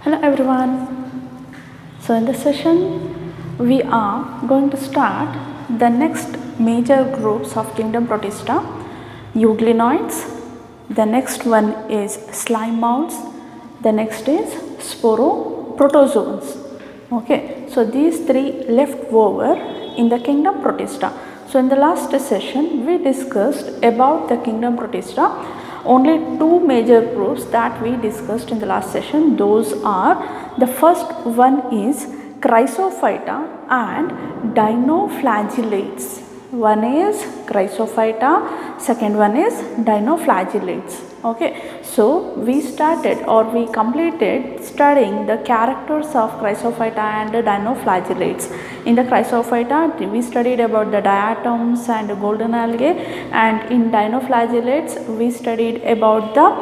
Hello everyone. So in this session we are going to start the next major groups of kingdom Protista, euglenoids. The next one is slime mounds. The next is sporoprotozoans. Okay, so these three left over in the kingdom Protista. So in the last session we discussed about the kingdom Protista. Only two major groups that we discussed in the last session. Those are, the first one is Chrysophyta and Dinoflagellates. One is Chrysophyta, second one is Dinoflagellates. Okay, so we started or we completed studying the characters of Chrysophyta and Dinoflagellates. In the Chrysophyta we studied about the diatoms and golden algae, and in Dinoflagellates we studied about the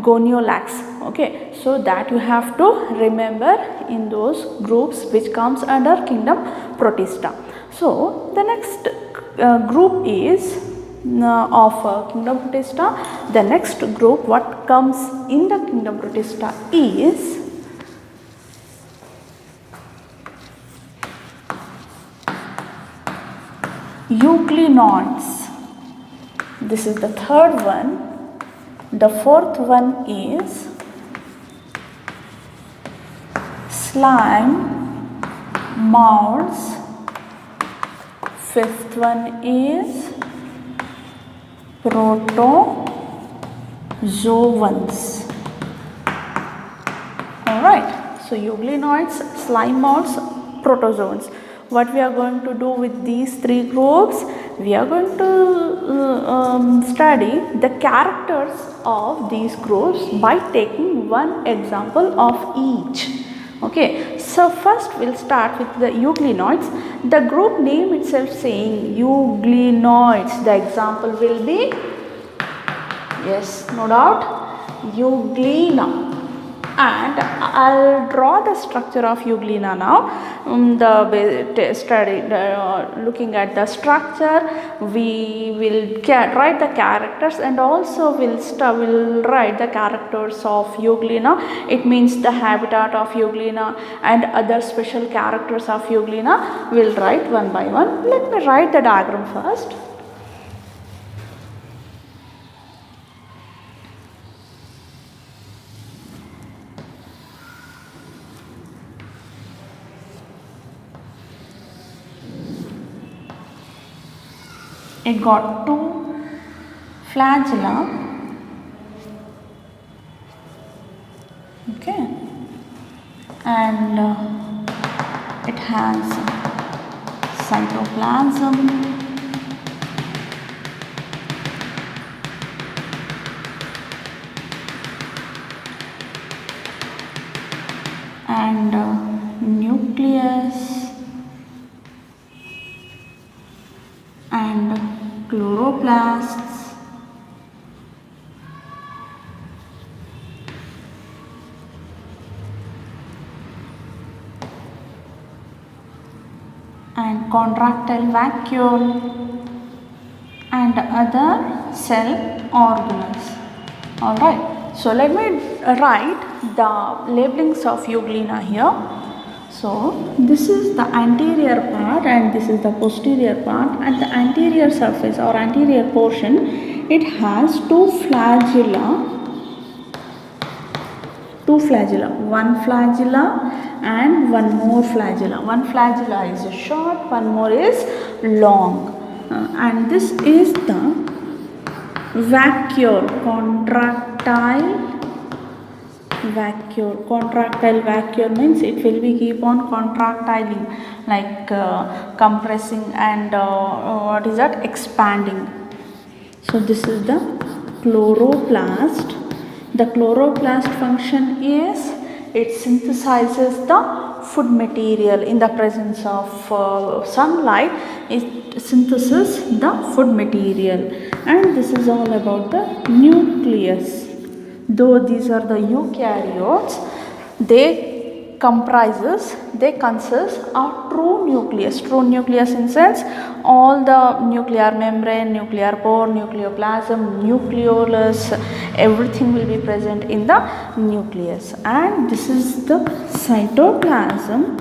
goniolacs. Okay, so that you have to remember in those groups which comes under kingdom Protista. So the next group is of kingdom Protista. The next group what comes in the kingdom Protista is euglenoids. This is the third one. The fourth one is slime mounds. Fifth one is protozoans. Alright, so euglenoids, slime mounds, protozoans. What we are going to do with these three groups? We are going to study the characters of these groups by taking one example of each. Okay, so first we'll start with the euglenoids. The group name itself saying euglenoids. The example will be, yes, no doubt, euglena. And I'll draw the structure of euglena now. Looking at the structure, we will write the characters, and also we'll write the characters of euglena. It means the habitat of euglena and other special characters of euglena. We'll write one by one. Let me write the diagram first. It got two flagella, okay, and it has cytoplasm, and nucleus, and chloroplasts, and contractile vacuole, and other cell organelles. Alright, so let me write the labelings of euglena here. So this is the anterior part and this is the posterior part. At the anterior surface or anterior portion, it has two flagella, one flagella and one more flagella. One flagella is short, one more is long, and this is the vacuole, contractile vacuole. Contractile vacuole means it will be keep on contractiling, like compressing and what is that, expanding. So this is the chloroplast. The chloroplast function is it synthesizes the food material in the presence of sunlight. It synthesizes the food material, and this is all about the nucleus. Though these are the eukaryotes, they they consist of true nucleus. True nucleus in sense all the nuclear membrane, nuclear pore, nucleoplasm, nucleolus, everything will be present in the nucleus. And this is the cytoplasm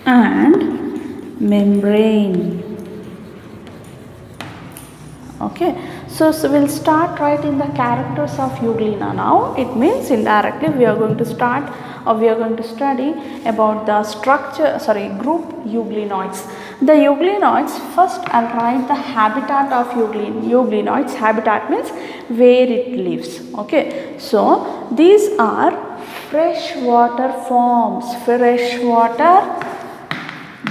and membrane. Okay, so we'll start writing the characters of Euglena now. It means indirectly we are going to start, or we are going to study about the group Euglenoids. The Euglenoids, first I'll write the habitat of Euglenoids. Habitat means where it lives. Okay, so these are freshwater forms.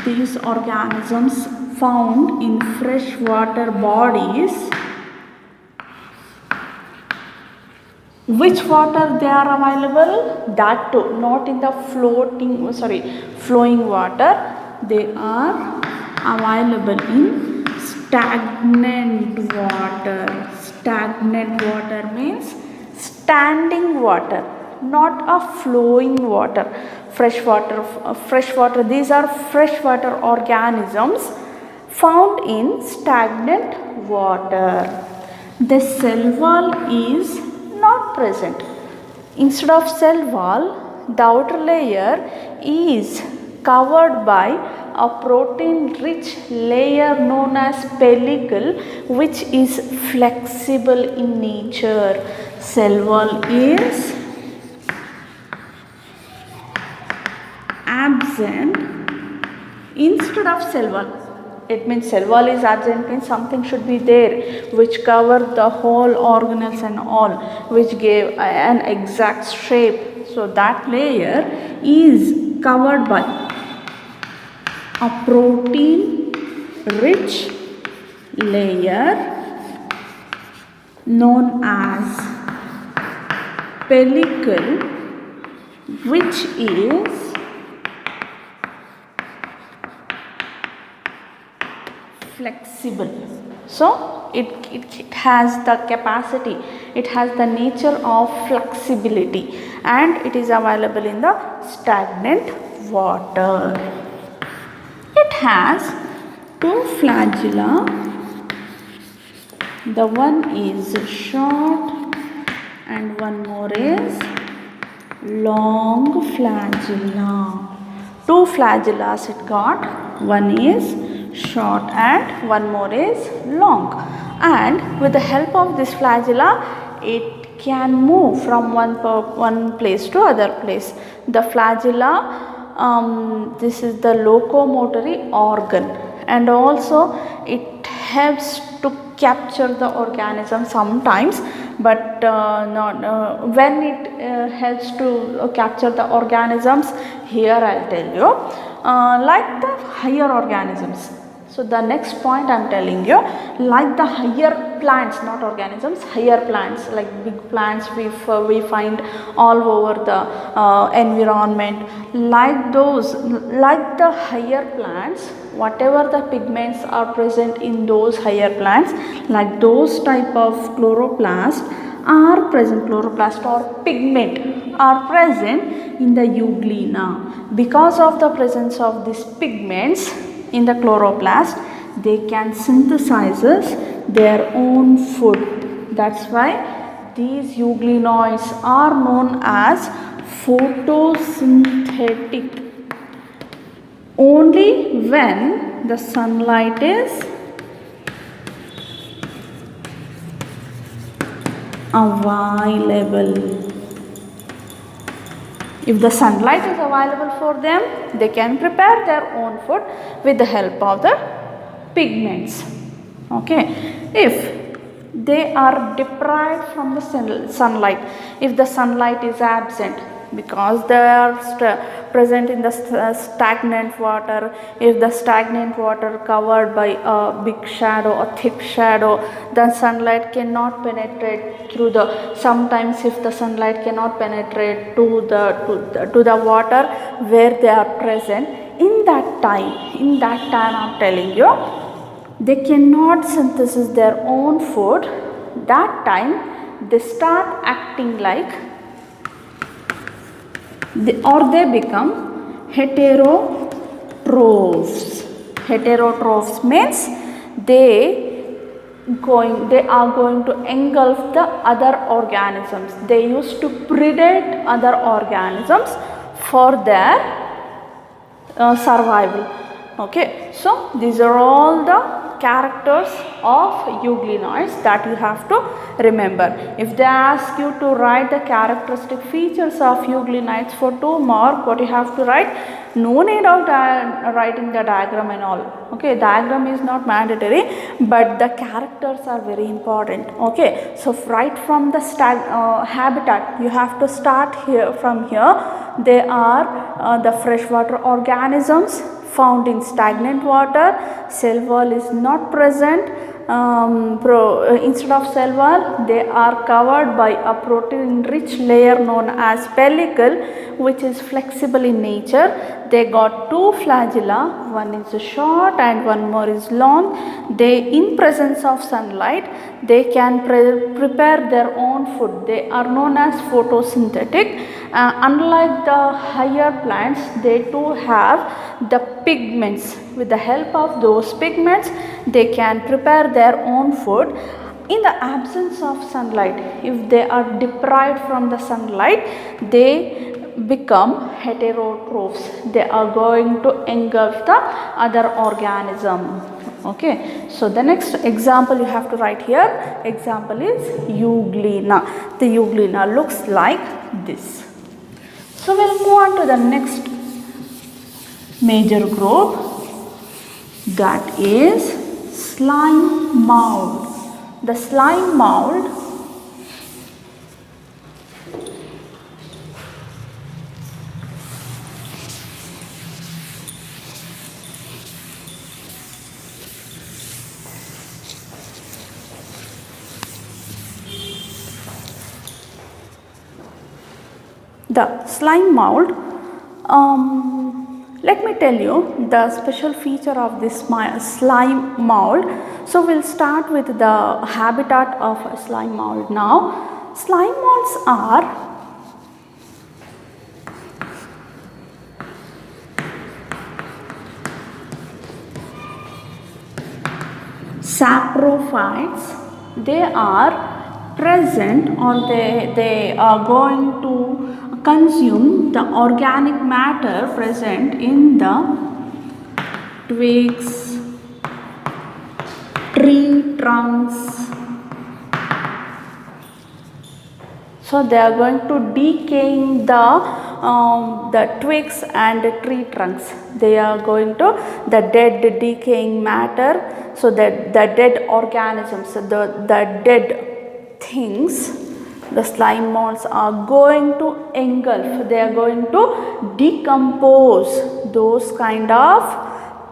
These organisms found in freshwater bodies. Which water they are available? That too, not in the flowing water. They are available in stagnant water. Stagnant water means standing water, not a flowing water. Freshwater, these are freshwater organisms found in stagnant water. The cell wall is not present. Instead of cell wall, the outer layer is covered by a protein rich layer known as pellicle, which is flexible in nature. Cell wall is absent instead of cell wall. It means cell wall is absent means something should be there which cover the whole organelles and all, which gave an exact shape. So that layer is covered by a protein rich layer known as pellicle, which is flexible. So it has the capacity, it has the nature of flexibility, and it is available in the stagnant water. It has two flagella. The one is short and one more is long flagella. Two flagellas it got. One is short and one more is long, and with the help of this flagella it can move from one place to other place. The flagella, this is the locomotory organ, and also it helps to capture the organism sometimes, but not when it helps to capture the organisms. Here I'll tell you, like the higher organisms. So the next point I am telling you, like the higher plants, not organisms, higher plants, like big plants we find all over the environment, like the higher plants, whatever the pigments are present in those higher plants, like those type of chloroplast or pigment are present in the Euglena. Because of the presence of these pigments in the chloroplast, they can synthesize their own food. That's why these euglenoids are known as photosynthetic. Only when the sunlight is available. If the sunlight is available for them, they can prepare their own food with the help of the pigments. Okay, if they are deprived from the sunlight, if the sunlight is absent, because they are present in the stagnant water, if the stagnant water covered by a big shadow, a thick shadow, the sunlight cannot penetrate through the, sometimes if the sunlight cannot penetrate to the water where they are present, in that time I am telling you, they cannot synthesize their own food. That time they start acting like they become heterotrophs. Heterotrophs means they are going to engulf the other organisms. They used to predate other organisms for their survival. Okay, so these are all the characters of euglenoids that you have to remember. If they ask you to write the characteristic features of euglenoids for 2 mark, what you have to write? No need of writing the diagram and all. Okay, diagram is not mandatory, but the characters are very important. Okay, so right from the habitat, you have to start here. From here, they are the freshwater organisms found in stagnant water. Cell wall is not present. Instead of cell wall, they are covered by a protein rich layer known as pellicle, which is flexible in nature. They got 2 flagella, one is short and one more is long. They, in presence of sunlight, they can prepare their own food. They are known as photosynthetic. Unlike the higher plants, they too have the pigments. With the help of those pigments, they can prepare their own food. In the absence of sunlight, if they are deprived from the sunlight, they become heterotrophs. They are going to engulf the other organism. Okay, so the next example you have to write here, example is euglena. The euglena looks like this. So we'll move on to the next major group, that is slime mold. The slime mold let me tell you the special feature of this slime mold. So we'll start with the habitat of a slime mold now. Slime molds are saprophytes. They are present, or they are going to consume the organic matter present in the twigs, tree trunks. So they are going to decaying the twigs and the tree trunks. They are going to the dead decaying matter. So that the dead organisms, the dead things, the slime molds are going to engulf. They are going to decompose those kind of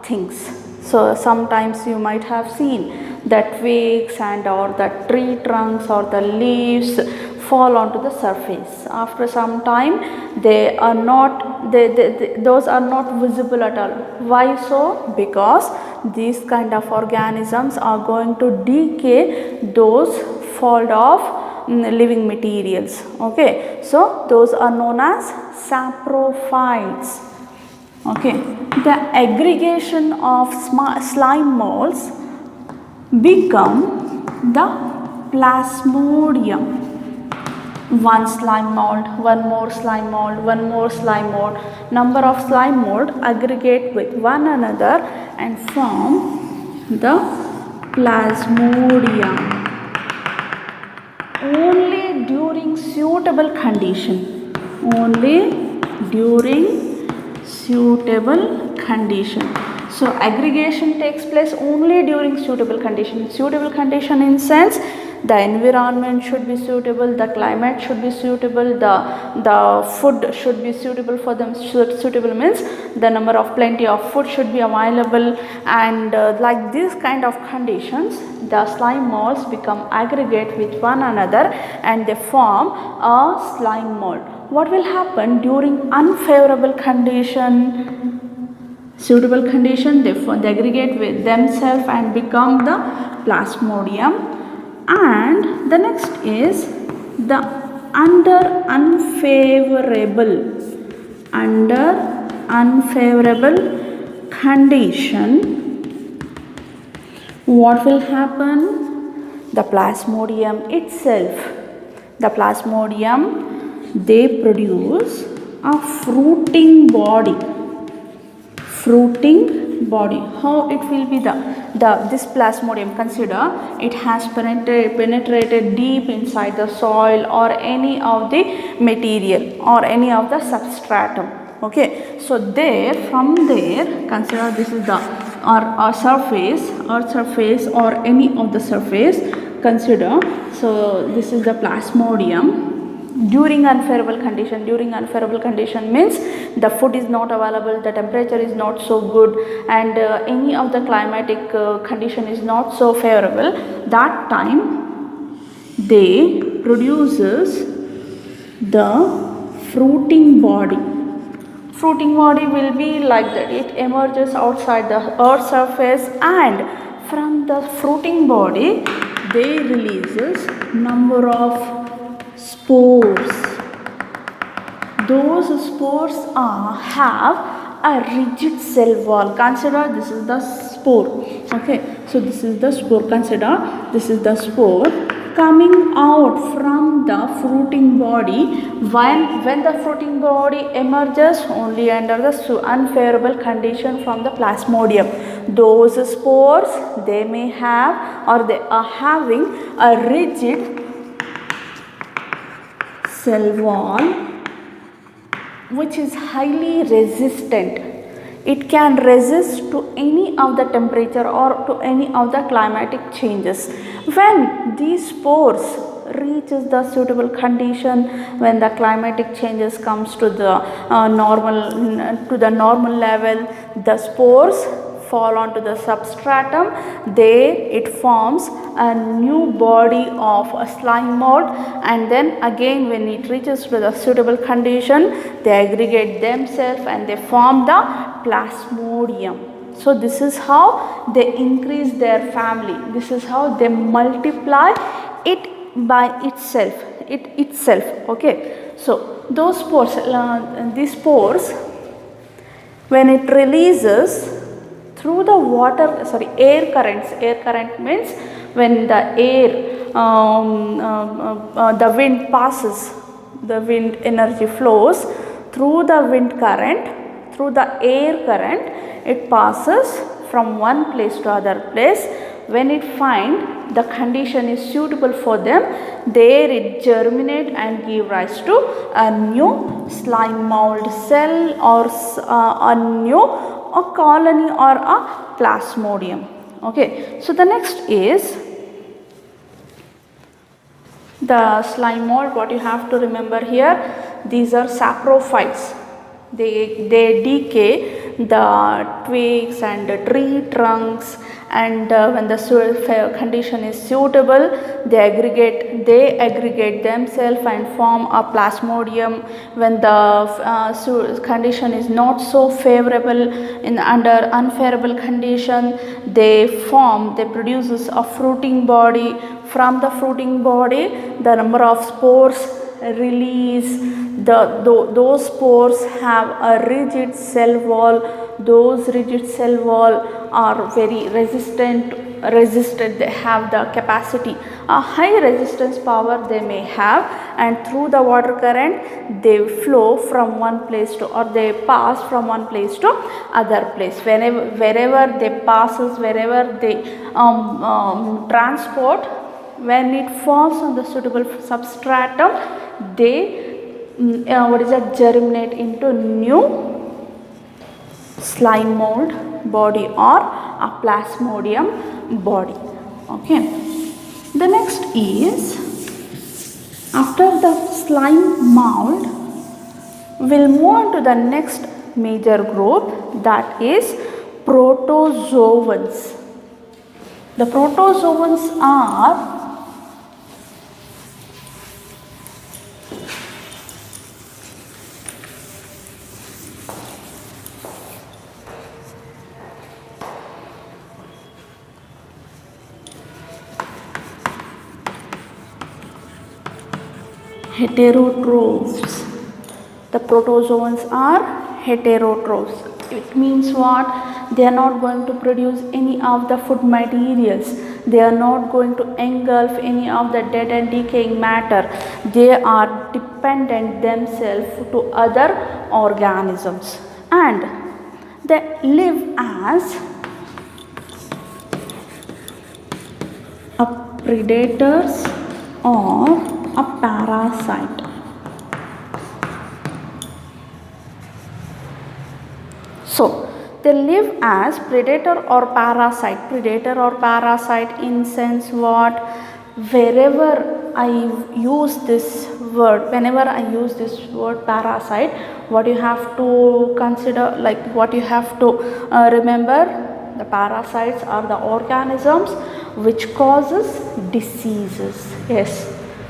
things. So sometimes you might have seen the twigs and or the tree trunks or the leaves fall onto the surface. After some time, they are not, those are not visible at all. Why so? Because these kind of organisms are going to decay those fall off living materials. Okay, so those are known as saprophytes. Okay, the aggregation of slime molds become the plasmodium. One slime mold, one more slime mold, one more slime mold. Number of slime mold aggregate with one another and form the plasmodium. Only during suitable condition. Only during suitable condition. So aggregation takes place only during suitable condition. Suitable condition in sense, the environment should be suitable, the climate should be suitable, the food should be suitable for them. Suitable means the number of plenty of food should be available, and like these kind of conditions, the slime molds become aggregate with one another and they form a slime mold. What will happen during unfavorable condition? Suitable condition, they aggregate with themselves and become the plasmodium. And the next is the under unfavorable under unfavorable condition, what will happen? The plasmodium itself, the plasmodium, they produce a fruiting body. How it will be? This plasmodium, consider it has penetrated deep inside the soil or any of the material or any of the substratum. Okay, so from there, consider this is the our surface, earth surface or any of the surface, consider. So this is the plasmodium. During unfavorable condition means the food is not available, the temperature is not so good, and any of the climatic condition is not so favorable. That time they produces the fruiting body. Fruiting body will be like that. It emerges outside the earth surface, and from the fruiting body they releases number of spores. Those spores have a rigid cell wall. Consider this is the spore. Okay, so this is the spore. Consider this is the spore coming out from the fruiting body. When the fruiting body emerges only under the unfavorable condition from the plasmodium, those spores, they may have or they are having a rigid cell wall which is highly resistant. It can resist to any of the temperature or to any of the climatic changes. When these spores reaches the suitable condition, when the climatic changes comes to the normal level, the spores fall onto the substratum. It forms a new body of a slime mold, and then again when it reaches to the suitable condition, they aggregate themselves and they form the plasmodium. So this is how they increase their family. This is how they multiply it by itself. Okay, so those spores, these spores, when it releases through the air current means when the air the wind passes, the wind energy flows through the wind current, through the air current, it passes from one place to other place. When it find the condition is suitable for them, there it germinate and give rise to a new slime mold cell or a new colony or a plasmodium. Okay, so the next is the slime mold. What you have to remember here, these are saprophytes. They decay the twigs and the tree trunks, and when the condition is suitable, they aggregate themselves and form a plasmodium. When the condition is not so favorable, under unfavorable condition, they produces a fruiting body. From the fruiting body, the number of spores release. Those spores have a rigid cell wall. Those rigid cell wall are very resistant. They have the capacity, a high resistance power they may have, and through the water current they flow from one place to, or they pass from one place to other place. Wherever they passes, wherever they transport, when it falls on the suitable substratum, they germinate into new slime mold body or a plasmodium body. Okay, the next is, after the slime mold, we'll move on to the next major group, that is protozoans. The protozoans are heterotrophs. The protozoans are heterotrophs. It means what? They are not going to produce any of the food materials. They are not going to engulf any of the dead and decaying matter. They are dependent themselves to other organisms, and they live as a predators or a parasite. So they live as predator or parasite. Predator or parasite in sense what? Wherever I use this word, whenever I use this word parasite, what you have to consider, like what you have to remember, the parasites are the organisms which causes diseases. Yes,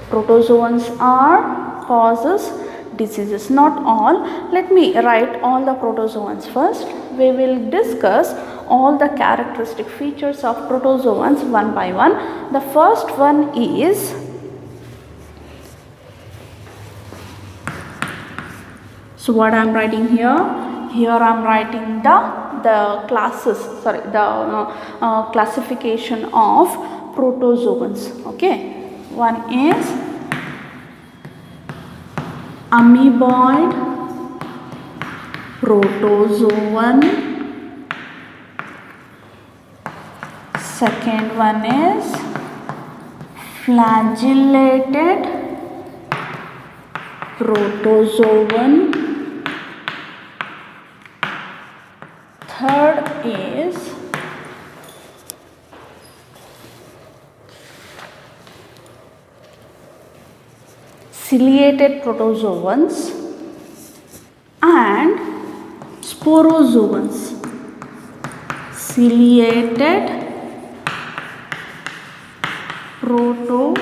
protozoans are causes diseases. Not all. Let me write all the protozoans first. We will discuss all the characteristic features of protozoans one by one. The first one is so what I am writing here? Here I am writing the classes, sorry, the classification of protozoans. Okay, one is amoeboid protozoan. Second one is flagellated protozoan. Third is ciliated protozoans and sporozoans. Ciliated protozoans.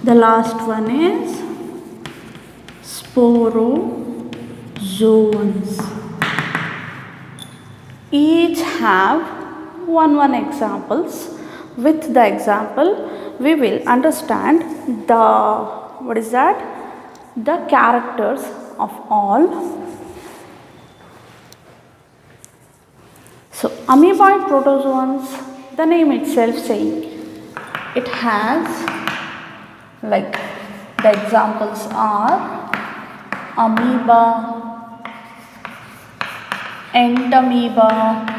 The last one is sporozoans. Each have one examples. With the example we will understand the characters of all. So amoeboid protozoans, the name itself saying, it has, like the examples are amoeba, entamoeba,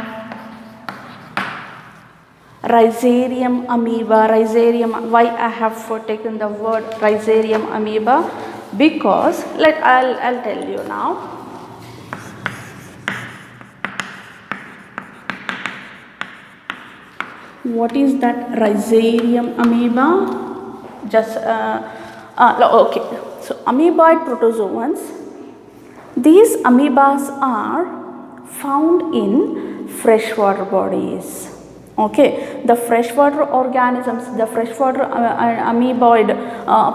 Rhizarium amoeba. Rhizarium, why I have taken the word Rhizarium amoeba? Because I'll tell you now. What is that Rhizarium amoeba? Just okay. So amoeboid protozoans. These amoebas are found in freshwater bodies. Okay, the freshwater organisms, the freshwater amoeboid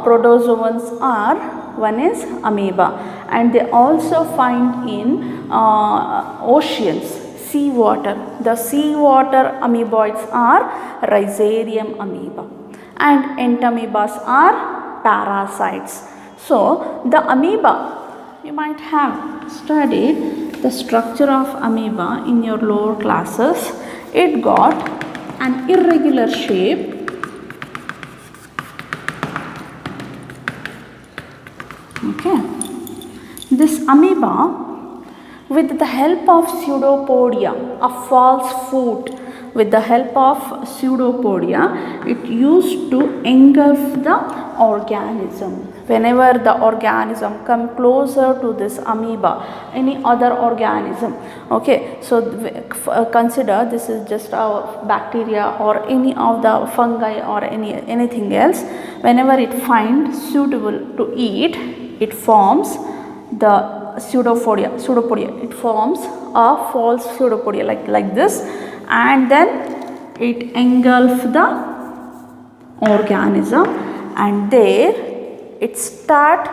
protozoans are, one is amoeba, and they also find in oceans, seawater. The seawater amoeboids are Rhizarium amoeba, and entamoebas are parasites. So the amoeba, you might have studied the structure of amoeba in your lower classes. It got an irregular shape. Okay. This amoeba, with the help of pseudopodia, a false foot, with the help of pseudopodia, it used to engulf the organism. Whenever the organism come closer to this amoeba, any other organism, okay, so consider this is just a bacteria or any of the fungi or anything else. Whenever it finds suitable to eat, it forms the pseudopodia. It forms a false pseudopodia like this, and then it engulfs the organism, and there it start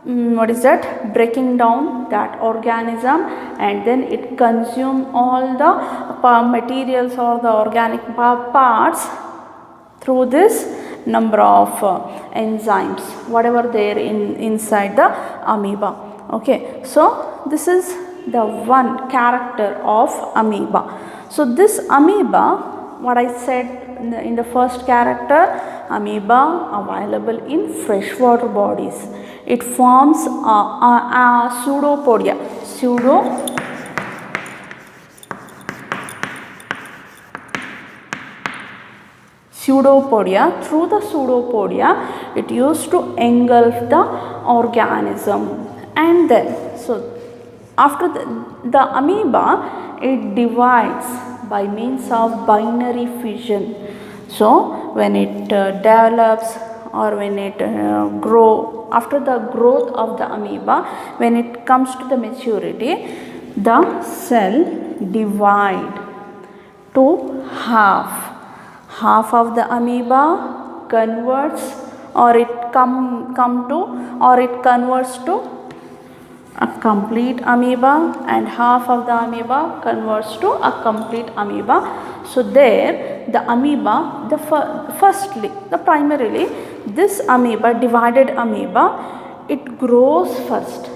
breaking down that organism, and then it consume all the materials or the organic parts through this, number of enzymes, whatever there inside the amoeba. Okay, so this is the one character of amoeba. So this amoeba, what I said in the first character, amoeba available in freshwater bodies. It forms a pseudopodia. Pseudopodia. Through the pseudopodia, it used to engulf the organism, and then after the amoeba, it divides by means of binary fission. So when it develops or when it after the growth of the amoeba, when it comes to the maturity, the cell divide to half. Half of the amoeba converts or it converts to a complete amoeba, and half of the amoeba converts to a complete amoeba. So there the amoeba, primarily this amoeba, divided amoeba, it grows first,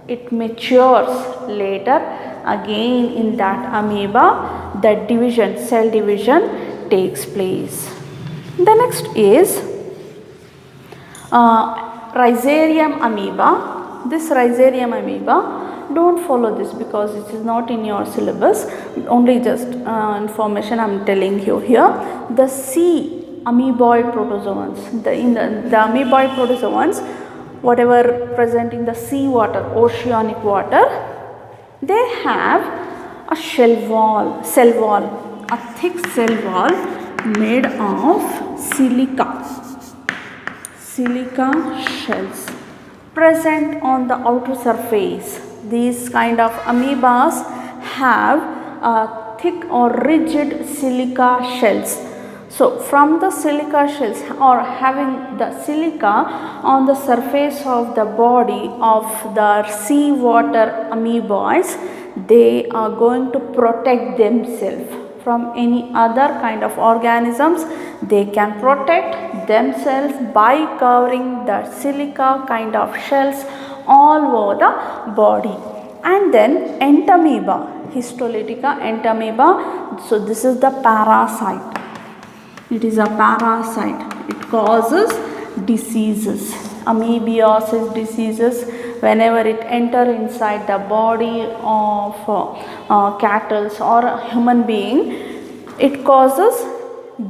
it matures later. Again in that amoeba, the cell division takes place. The next is Rhizarium amoeba. This Rhizarium amoeba, don't follow this because it is not in your syllabus, only just information I am telling you here. The sea amoeboid protozoans, the amoeboid protozoans, whatever present in the sea water, oceanic water, they have a cell wall, a thick cell wall made of silica shells present on the outer surface. These kind of amoebas have thick or rigid silica shells. So from the silica shells, or having the silica on the surface of the body of the sea water amoeboids, they are going to protect themselves from any other kind of organisms. They can protect themselves by covering the silica kind of shells all over the body. And then entamoeba, Histolytica entamoeba. So this is the parasite. It is a parasite. It causes diseases, amoebiasis diseases. Whenever it enter inside the body of cattle or a human being, it causes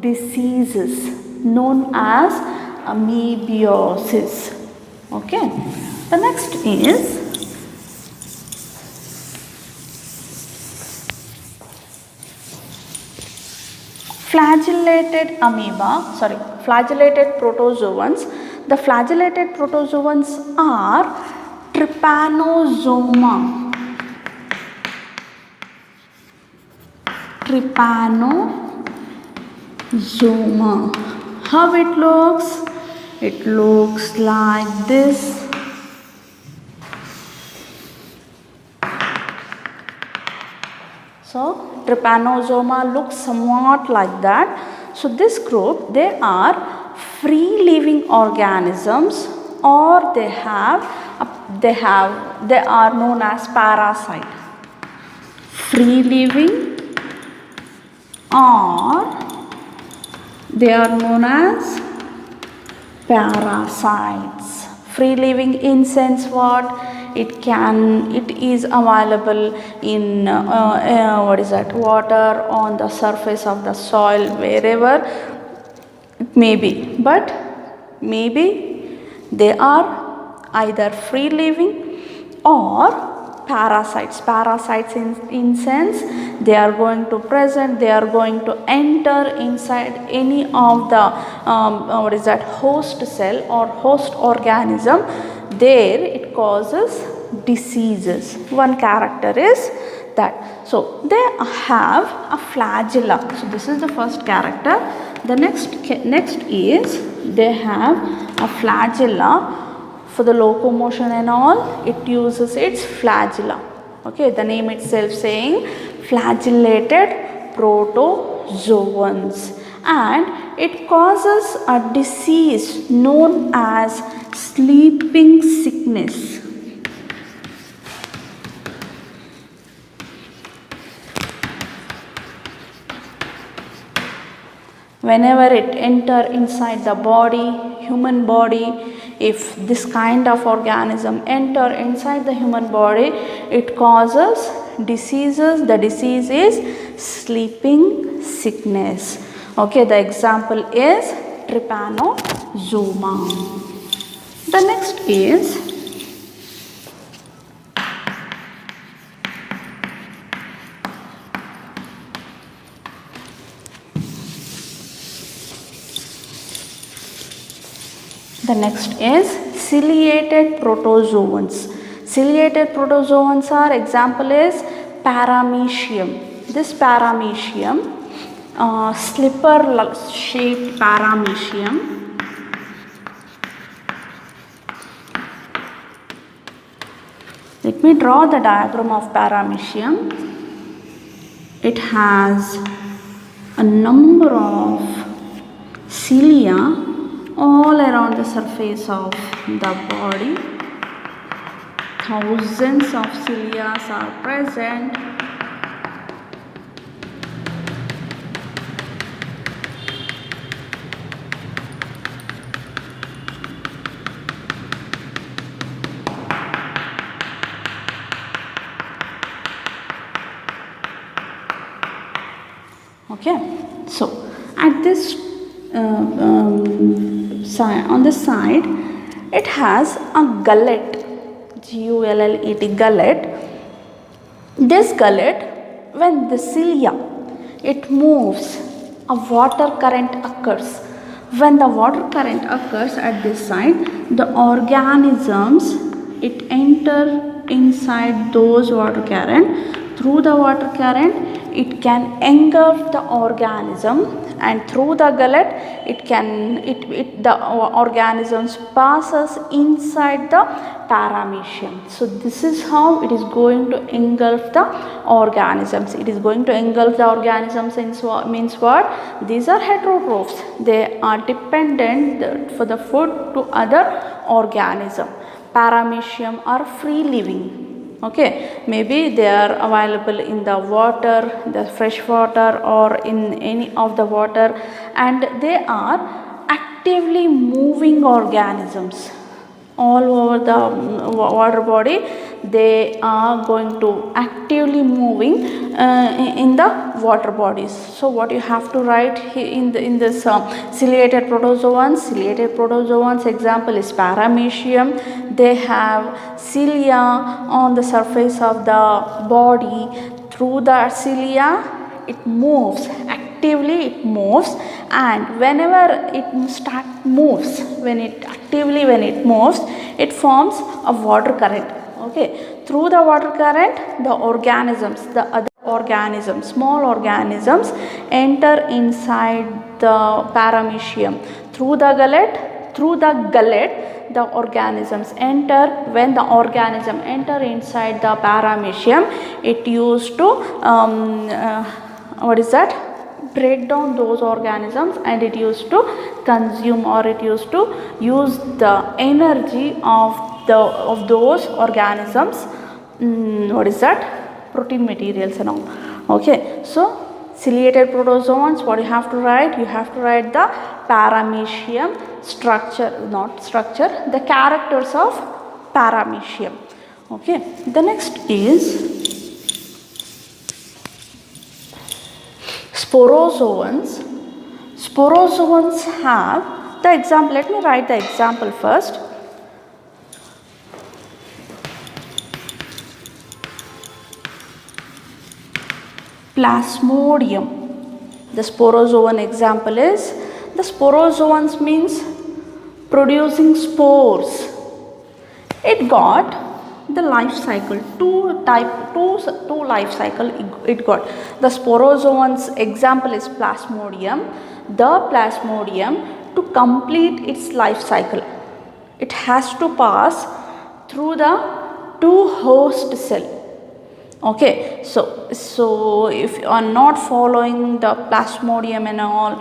diseases known as amoebiasis. Okay. The next is flagellated protozoans. The flagellated protozoans are Trypanosoma. How it looks? It looks like this. So Trypanosoma looks somewhat like that. So this group, they are free living organisms, or they are known as parasite. Free living, or they are known as parasites. Free living in sense what? It is available in water, on the surface of the soil, wherever it may be, but maybe they are either free living or parasites. Parasites in sense they are going to enter inside any of the host cell or host organism. There it causes diseases. One character is that. So they have a flagella. So this is the first character. The next is they have a flagella. For the locomotion and all, it uses its flagella. Okay, the name itself saying flagellated protozoans. and it causes a disease known as sleeping sickness. Whenever it enter inside the body, human body, if this kind of organism enter inside the human body, it causes diseases. The disease is sleeping sickness. Okay, the example is trypanosoma. The next is ciliated protozoans. Ciliated protozoans are, example is paramecium. This paramecium, slipper shaped paramecium, let me draw the diagram of paramecium. It has a number of cilia all around the surface of the body. Thousands of cilia are present. Okay, so at this on the side it has a gullet, gullet, gullet. This gullet, when the cilia it moves, a water current occurs. When the water current occurs at this side, the organisms it enter inside those water current. Through the water current it can engulf the organism, and through the gullet the organisms passes inside the paramecium. So this is how it is going to engulf the organisms. It is going to engulf the organisms means what? These are heterotrophs. They are dependent for the food to other organism. Paramecium are free living. Okay, maybe they are available in the water, the fresh water, or in any of the water, and they are actively moving organisms all over the water body. They are going to actively moving in the water bodies. So what you have to write in this ciliated protozoans. Ciliated protozoans example is paramecium. They have cilia on the surface of the body. Through the cilia it moves, actively it moves, and whenever it moves, when it moves, it forms a water current. Okay, through the water current the organisms, the other organisms, small organisms enter inside the paramecium. Through the gullet the organisms enter. When the organism enter inside the paramecium, it used to break down those organisms, and it used to consume, or it used to use the energy of those organisms. Protein materials and all. Okay, so ciliated protozoans, what you have to write? You have to write the paramecium the characters of paramecium. Okay, the next is sporozoans. Sporozoans have the example. Let me write the example first. Plasmodium. The sporozoan example is, the sporozoans means producing spores. It got the life cycle, two life cycle it got. The sporozoans example is plasmodium. The plasmodium, to complete its life cycle, it has to pass through the two host cell. Okay, so if you are not following the plasmodium and all,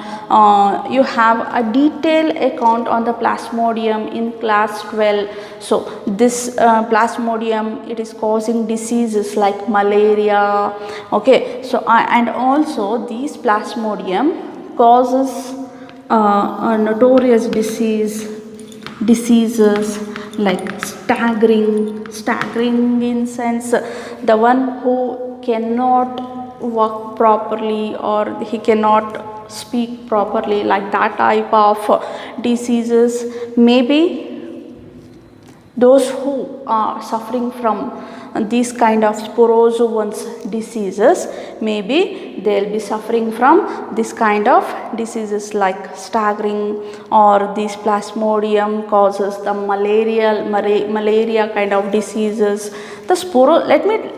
you have a detailed account on the plasmodium in class 12. So this plasmodium, it is causing diseases like malaria. Okay, so and also these plasmodium causes a notorious diseases like staggering in sense, the one who cannot walk properly or he cannot speak properly, like that type of diseases. Maybe those who are suffering from these kind of sporozoans diseases, maybe they will be suffering from this kind of diseases like staggering, or this plasmodium causes the malaria kind of diseases. The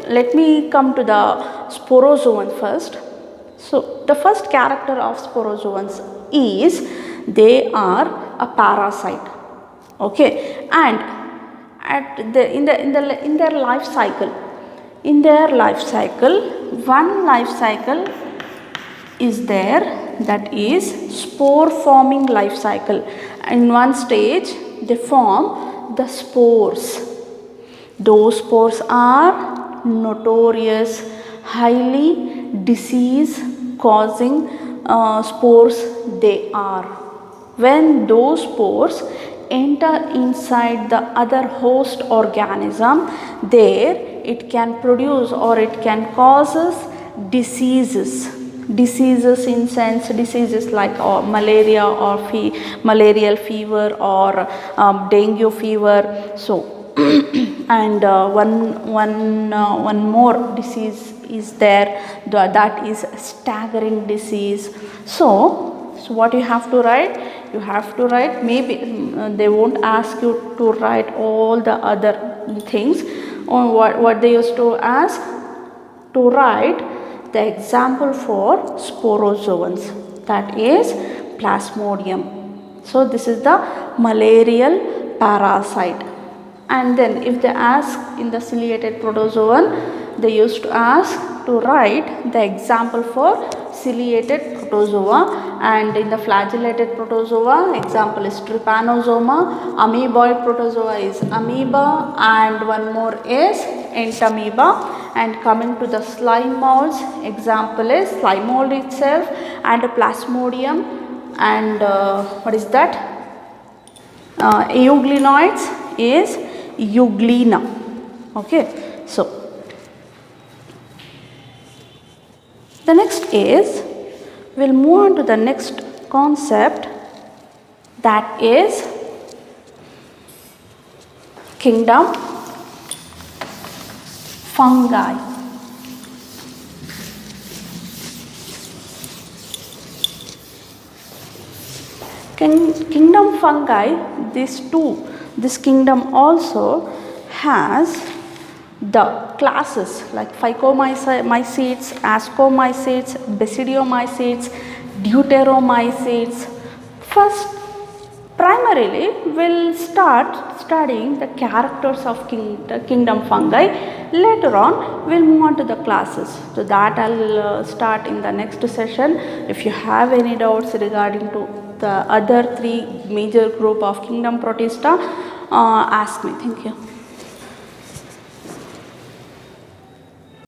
let me come to the sporozoan first. So the first character of sporozoans is they are a parasite. Okay, and in their life cycle, one life cycle is there, that is spore forming life cycle. In one stage they form the spores. Those spores are notorious, highly disease causing spores they are. When those spores enter inside the other host organism, there it can produce or it can causes diseases in sense, diseases like malaria or malarial fever or dengue fever. So and one more disease is there, that is staggering disease. So what you have to write? You have to write, maybe they won't ask you to write all the other things. On what they used to ask, to write the example for sporozoans, that is plasmodium. So this is the malarial parasite. And then if they ask in the ciliated protozoan, they used to ask to write the example for ciliated protozoa, and in the flagellated protozoa example is trypanosoma, amoeboid protozoa is amoeba, and one more is entamoeba. And coming to the slime molds, example is slime mold itself and plasmodium, and what is that, euglenoids is euglena. Okay, so the next is, we'll move on to the next concept, that is kingdom fungi. Kingdom fungi, this kingdom also has the classes like phycomycetes, ascomycetes, basidiomycetes, deuteromycetes. First, primarily we'll start studying the characters of kingdom fungi. Later on we'll move on to the classes. So that I'll start in the next session. If you have any doubts regarding to the other three major group of kingdom Protista, ask me. Thank you.